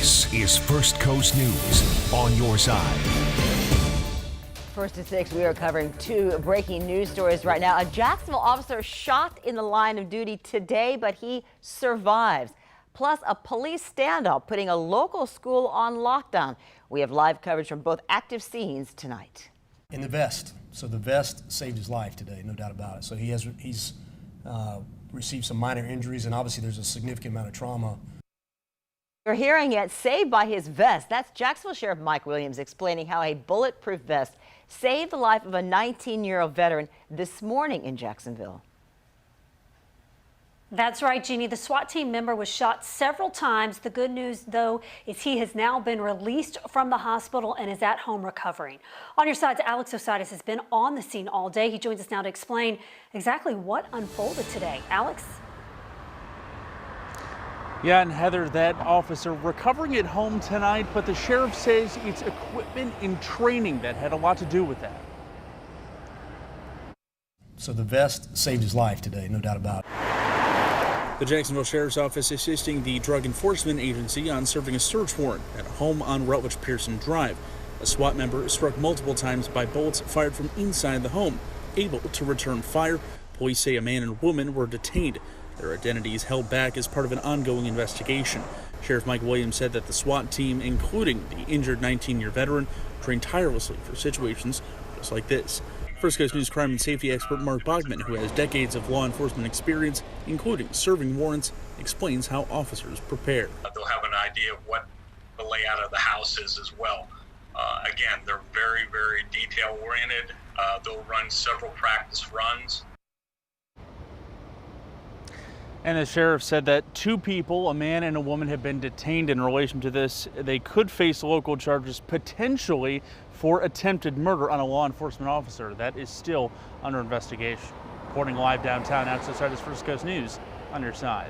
This is First Coast News on your side. First at 6, we are covering 2 breaking news stories right now. A Jacksonville officer shot in the line of duty today, but he survives. Plus, a police standoff putting a local school on lockdown. We have live coverage from both active scenes tonight. In the vest. So the vest saved his life today, no doubt about it. So he's received some minor injuries, and obviously there's a significant amount of trauma. You're hearing it, saved by his vest. That's Jacksonville Sheriff Mike Williams explaining how a bulletproof vest saved the life of a 19-year-old veteran this morning in Jacksonville. That's right, Jeannie. The SWAT team member was shot several times. The good news, though, is he has now been released from the hospital and is at home recovering. On your side, Alex Osiris has been on the scene all day. He joins us now to explain exactly what unfolded today. Alex? Yeah, and Heather, that officer recovering at home tonight, but the sheriff says it's equipment and training that had a lot to do with that. So the vest saved his life today, no doubt about it. The Jacksonville Sheriff's Office assisting the Drug Enforcement Agency on serving a search warrant at a home on Rutledge Pearson Drive. A SWAT member struck multiple times by bullets fired from inside the home. Able to return fire, police say a man and woman were detained. Their identities held back as part of an ongoing investigation. Sheriff Mike Williams said that the SWAT team, including the injured 19-year veteran, trained tirelessly for situations just like this. First Coast News crime and safety expert Mark Bogman, who has decades of law enforcement experience, including serving warrants, explains how officers prepare. They'll have an idea of what the layout of the house is as well. Again, they're very, very detail-oriented. They'll run several practice runs. And the sheriff said that 2 people, a man and a woman, have been detained in relation to this. They could face local charges potentially for attempted murder on a law enforcement officer. That is still under investigation. Reporting live downtown, Alex Osiris, First Coast News on your side.